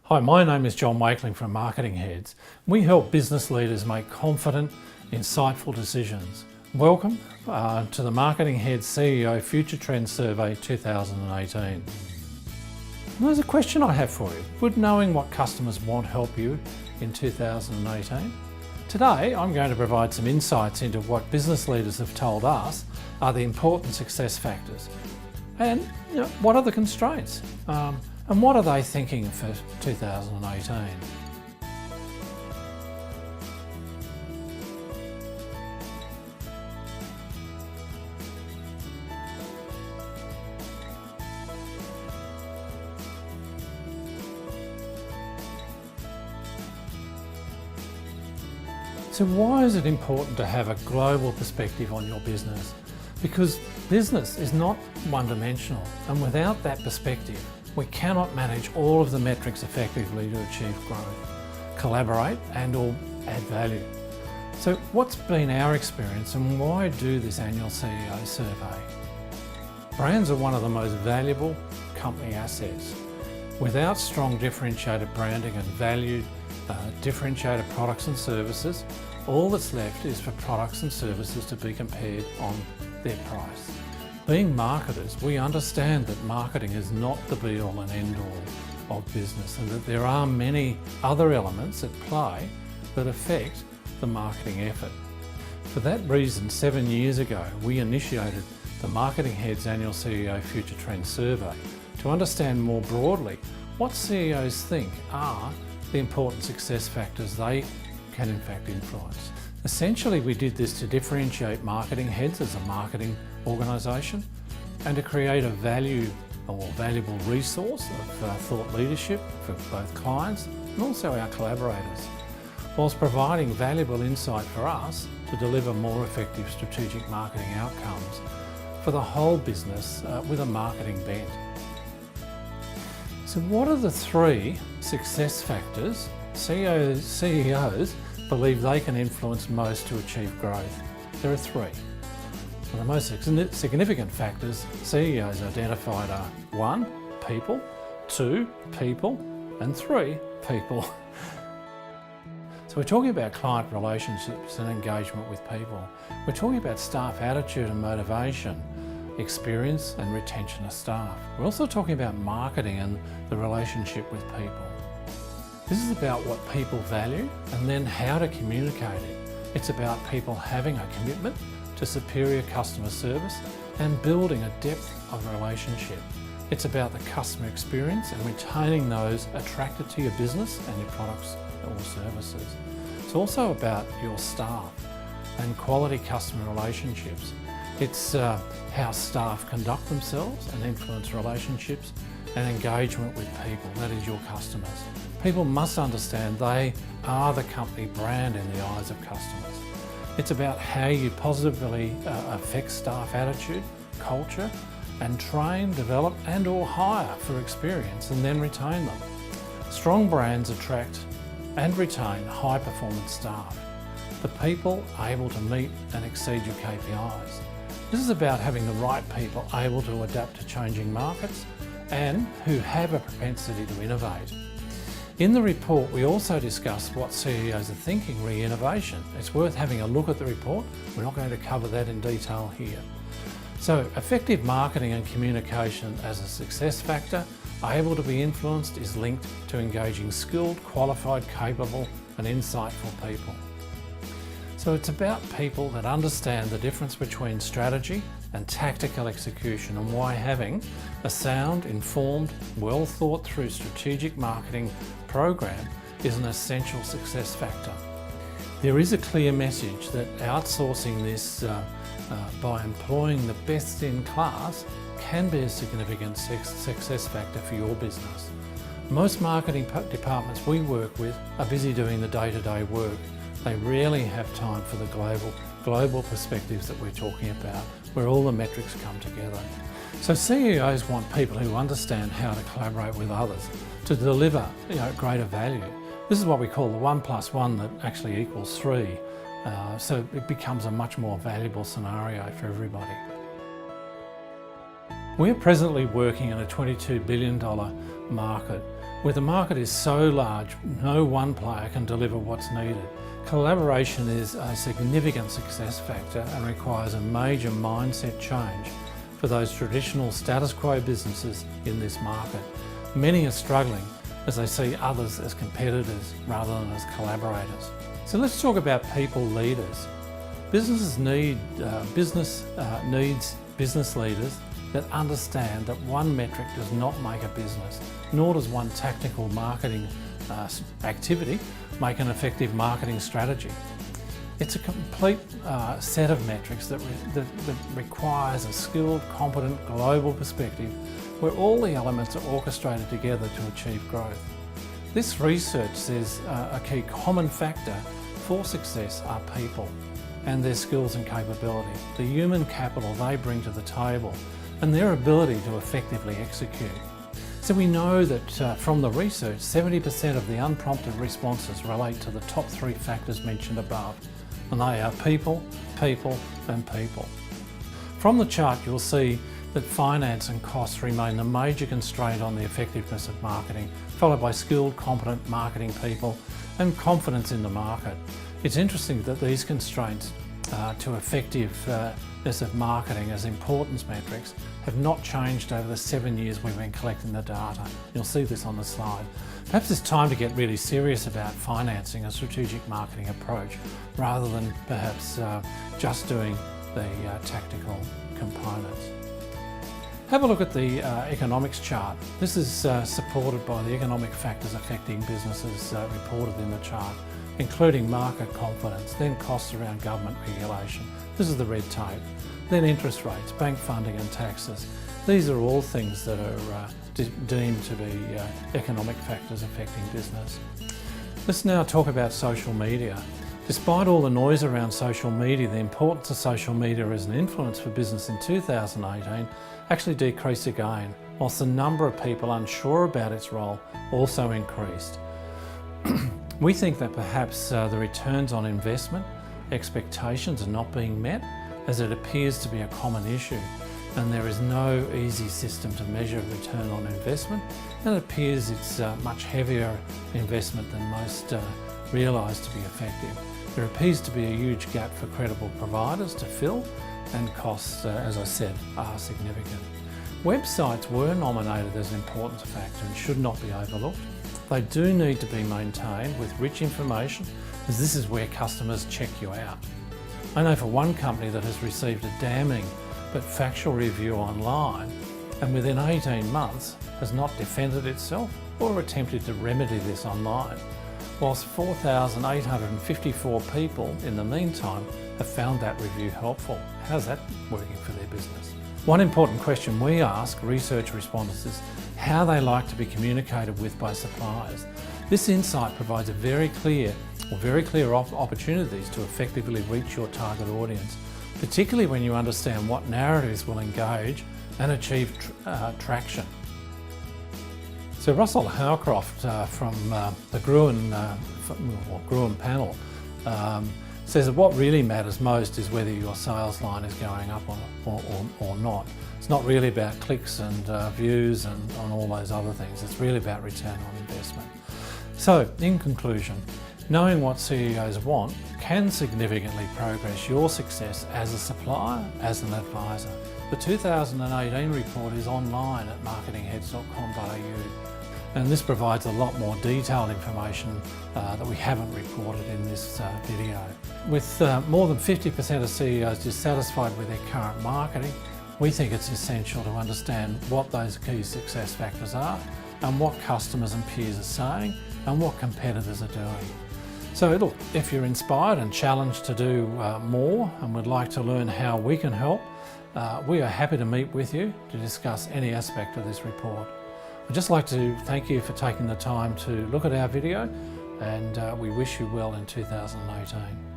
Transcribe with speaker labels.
Speaker 1: Hi, my name is John Wakeling from Marketingheads. We help business leaders make confident, insightful decisions. Welcome to the Marketingheads CEO Future Trends Survey 2018. There's a question I have for you. Would knowing what customers want help you in 2018? Today, I'm going to provide some insights into what business leaders have told us are the important success factors. And what are the constraints? And what are they thinking for 2018? So why is it important to have a global perspective on your business? Because business is not one-dimensional, and without that perspective, we cannot manage all of the metrics effectively to achieve growth, collaborate and/or add value. So what's been our experience and why do this annual CEO survey? Brands are one of the most valuable company assets. Without strong differentiated branding and valued differentiated products and services, all that's left is for products and services to be compared on their price. Being marketers, we understand that marketing is not the be-all and end-all of business and that there are many other elements at play that affect the marketing effort. For that reason, 7 years ago, we initiated the Marketingheads Annual CEO Future Trends Survey to understand more broadly what CEOs think are the important success factors they can in fact influence. Essentially, we did this to differentiate Marketingheads as a marketing organisation and to create a valuable resource of thought leadership for both clients and also our collaborators, whilst providing valuable insight for us to deliver more effective strategic marketing outcomes for the whole business with a marketing bent. So what are the three success factors CEOs believe they can influence most to achieve growth? There are three. The most significant factors CEOs identified are 1, people, 2, people, and 3, people. So we're talking about client relationships and engagement with people. We're talking about staff attitude and motivation, experience and retention of staff. We're also talking about marketing and the relationship with people. This is about what people value and then how to communicate it. It's about people having a commitment to superior customer service and building a depth of relationship. It's about the customer experience and retaining those attracted to your business and your products or services. It's also about your staff and quality customer relationships. It's how staff conduct themselves and influence relationships and engagement with people, that is your customers. People must understand they are the company brand in the eyes of customers. It's about how you positively affect staff attitude, culture, and train, develop and/or hire for experience and then retain them. Strong brands attract and retain high-performance staff, the people able to meet and exceed your KPIs. This is about having the right people able to adapt to changing markets and who have a propensity to innovate. In the report, we also discussed what CEOs are thinking re-innovation. It's worth having a look at the report. We're not going to cover that in detail here. So, effective marketing and communication as a success factor, able to be influenced, is linked to engaging skilled, qualified, capable and insightful people. So it's about people that understand the difference between strategy and tactical execution and why having a sound, informed, well thought through strategic marketing program is an essential success factor. There is a clear message that outsourcing this by employing the best in class can be a significant success factor for your business. Most marketing departments we work with are busy doing the day-to-day work. They rarely have time for the global perspectives that we're talking about, where all the metrics come together. So CEOs want people who understand how to collaborate with others to deliver greater value. This is what we call the 1 + 1 that actually equals 3. So it becomes a much more valuable scenario for everybody. We're presently working in a $22 billion market Where the market is so large, no one player can deliver what's needed. Collaboration is a significant success factor and requires a major mindset change for those traditional status quo businesses in this market. Many are struggling as they see others as competitors rather than as collaborators. So let's talk about people leaders. Businesses need business leaders that understand that one metric does not make a business, nor does one tactical marketing activity make an effective marketing strategy. It's a complete set of metrics that requires a skilled, competent, global perspective where all the elements are orchestrated together to achieve growth. This research says a key common factor for success are people and their skills and capability, the human capital they bring to the table, and their ability to effectively execute. So we know that from the research, 70% of the unprompted responses relate to the top 3 factors mentioned above, and they are people, people, and people. From the chart, you'll see that finance and costs remain the major constraint on the effectiveness of marketing, followed by skilled, competent marketing people and confidence in the market. It's interesting that these constraints to effectiveness of marketing as importance metrics have not changed over the 7 years we've been collecting the data. You'll see this on the slide. Perhaps it's time to get really serious about financing a strategic marketing approach rather than perhaps just doing the tactical components. Have a look at the economics chart. This is supported by the economic factors affecting businesses reported in the chart, including market confidence, then costs around government regulation. This is the red tape. Then interest rates, bank funding and taxes. These are all things that are deemed to be economic factors affecting business. Let's now talk about social media. Despite all the noise around social media, the importance of social media as an influence for business in 2018 actually decreased again, whilst the number of people unsure about its role also increased. We think that perhaps the returns on investment expectations are not being met, as it appears to be a common issue, and there is no easy system to measure return on investment, and it appears it's much heavier investment than most realise to be effective. There appears to be a huge gap for credible providers to fill, and costs, as I said, are significant. Websites were nominated as an important factor and should not be overlooked. They do need to be maintained with rich information, as this is where customers check you out. I know for one company that has received a damning but factual review online, and within 18 months has not defended itself or attempted to remedy this online, whilst 4,854 people in the meantime have found that review helpful. How's that working for their business? One important question we ask research respondents is how they like to be communicated with by suppliers. This insight provides very clear opportunities to effectively reach your target audience, particularly when you understand what narratives will engage and achieve traction. So Russell Howcroft from the Gruen panel says that what really matters most is whether your sales line is going up or not. It's not really about clicks and views and on all those other things. It's really about return on investment. So in conclusion, knowing what CEOs want can significantly progress your success as a supplier, as an advisor. The 2018 report is online at marketingheads.com.au, and this provides a lot more detailed information that we haven't recorded in this video. With more than 50% of CEOs dissatisfied with their current marketing, we think it's essential to understand what those key success factors are and what customers and peers are saying and what competitors are doing. So look, if you're inspired and challenged to do more and would like to learn how we can help, we are happy to meet with you to discuss any aspect of this report. I'd just like to thank you for taking the time to look at our video, and we wish you well in 2018.